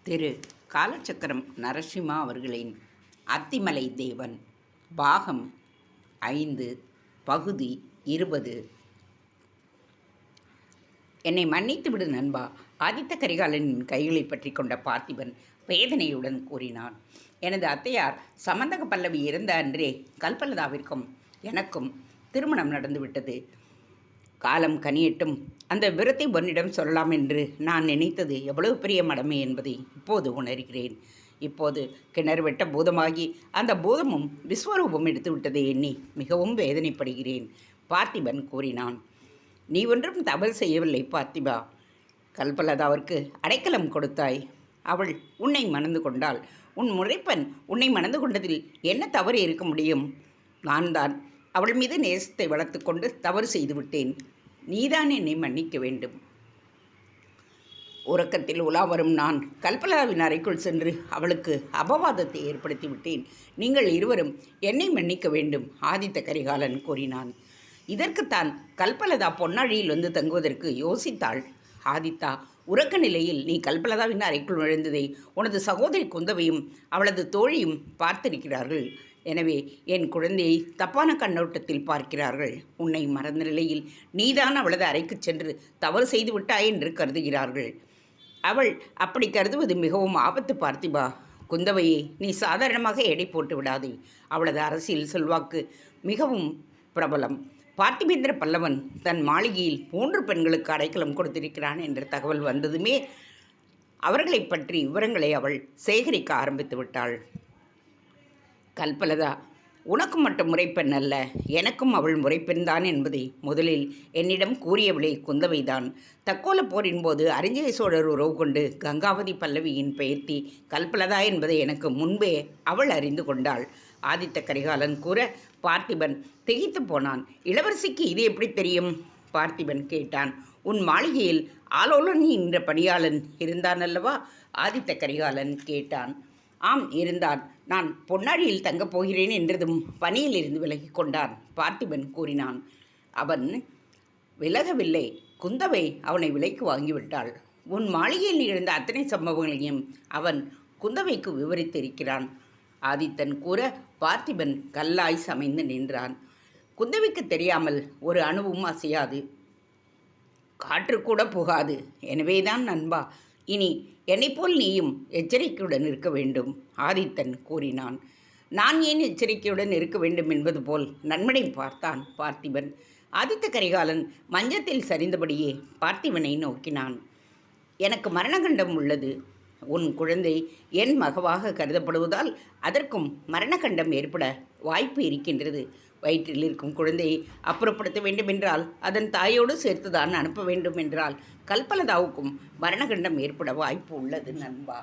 திரு காலச்சக்கரம் நரசிம்மா அவர்களின் அத்திமலை தேவன் பாகம் 5 பகுதி 20. என்னை மன்னித்து விடு நண்பா. ஆதித்த கரிகாலனின் கைகளை பற்றி கொண்ட பார்த்திபன் வேதனையுடன் கூறினான். எனது அத்தையார் சமந்தக பல்லவி இருந்த அன்றே கல்பலதாவிற்கும் எனக்கும் திருமணம் நடந்துவிட்டது. காலம் கனியட்டும், அந்த விரத்தை உன்னிடம் சொல்லலாம் என்று நான் நினைத்தது எவ்வளவு பெரிய மடமை என்பதை இப்போது உணர்கிறேன். இப்போது கிணறு வெட்ட பூதமாகி அந்த பூதமும் விஸ்வரூபம் எடுத்து விட்டதை எண்ணி மிகவும் வேதனைப்படுகிறேன், பார்த்திபன் கூறினான். நீ ஒன்றும் தவறு செய்யவில்லை பார்த்திபா. கல்பலதாவிற்கு அடைக்கலம் கொடுத்தாய். அவள் உன்னை மணந்து கொண்டாள். உன் முறைப்பன் உன்னை மணந்து கொண்டதில் என்ன தவறு இருக்க முடியும்? நான் தான் அவள் மீது நேசத்தை வளர்த்து கொண்டு தவறு செய்துவிட்டேன். நீதான் என்னை மன்னிக்க வேண்டும். உறக்கத்தில் உலா வரும் நான் கல்பலதாவின் அறைக்குள் சென்று அவளுக்கு அபவாதத்தை ஏற்படுத்தி விட்டேன். நீங்கள் இருவரும் என்னை மன்னிக்க வேண்டும், ஆதித்த கரிகாலன் கூறினான். இதற்குத்தான் கல்பலதா பொன்னாழியில் வந்து தங்குவதற்கு யோசித்தாள். ஆதித்தா, உறக்க நிலையில் நீ கல்பலதாவின் அறைக்குள் நுழைந்ததை உனது சகோதரி குந்தவையும் அவளது தோழியும் பார்த்திருக்கிறார்கள். எனவே என் குழந்தையை தப்பான கண்ணோட்டத்தில் பார்க்கிறார்கள். உன்னை மறந்த நிலையில் நீதான் அவளது அறைக்கு சென்று தவறு செய்து விட்டாய் என்று கருதுகிறார்கள். அவள் அப்படி கருதுவது மிகவும் ஆபத்து பார்த்திபா. குந்தவையை நீ சாதாரணமாக எடை போட்டு விடாதே. அவளது அரசியல் செல்வாக்கு மிகவும் பிரபலம். பார்த்திபேந்திர பல்லவன் தன் மாளிகையில் 3 பெண்களுக்கு அடைக்கலம் கொடுத்திருக்கிறான் என்ற தகவல் வந்ததுமே அவர்களை பற்றி விவரங்களை அவள் சேகரிக்க ஆரம்பித்து விட்டாள். கல்பலதா உனக்கும் மட்டும் முறைப்பெண் அல்ல, எனக்கும் அவள் முறைப்பெண்தான் என்பதை முதலில் என்னிடம் கூறியவளே குந்தவைதான். தக்கோல போரின் போது அரிஞ்சய சோழர் உறவு கொண்டு கங்காவதி பல்லவியின் பெயர்த்தி கல்பலதா என்பதை எனக்கு முன்பே அவள் அறிந்து கொண்டாள். ஆதித்த கரிகாலன் கூற பார்த்திபன் திகைத்து போனான். இளவரசிக்கு இது எப்படி தெரியும்? பார்த்திபன் கேட்டான். உன் மாளிகையில் ஆலோலன் என்ற பணியாளன் இருந்தான் அல்லவா? ஆதித்த கரிகாலன் கேட்டான். ஆம், இருந்தான். நான் பொன்னாழியில் தங்கப் போகிறேன் என்றதும் பணியில் இருந்து விலகி கொண்டான், பார்த்திபன் கூறினான். அவன் விலகவில்லை, குந்தவை அவனை விலைக்கு வாங்கிவிட்டாள். உன் மாளிகையில் நிகழ்ந்த அத்தனை சம்பவங்களையும் அவன் குந்தவைக்கு விவரித்திருக்கிறான், ஆதித்தன் கூற பார்த்திபன் கல்லாய் சமைந்து நின்றான். குந்தவைக்கு தெரியாமல் ஒரு அணுவும் அசையாது, காற்று கூட புகாது. எனவேதான் நண்பா, இனி என்னைப்போல் நீயும் எச்சரிக்கையுடன் இருக்க வேண்டும், ஆதித்தன் கூறினான். நான் ஏன் எச்சரிக்கையுடன் இருக்க வேண்டும் என்பது போல் நண்பனை பார்த்தான் பார்த்திபன். ஆதித்த கரிகாலன் மஞ்சத்தில் சரிந்தபடியே பார்த்திபனை நோக்கினான். எனக்கு மரணகண்டம் உள்ளது. உன் குழந்தை என் மகவாக கருதப்படுவதால் அதற்கும் மரணகண்டம் ஏற்பட வாய்ப்பு இருக்கின்றது. வயிற்றில் இருக்கும் குழந்தையை அப்புறப்படுத்த வேண்டுமென்றால் அதன் தாயோடு சேர்த்துதான் அனுப்ப வேண்டும் என்றால் கல்பலதாவுக்கும் மரணகண்டம் ஏற்பட வாய்ப்பு உள்ளது நண்பா.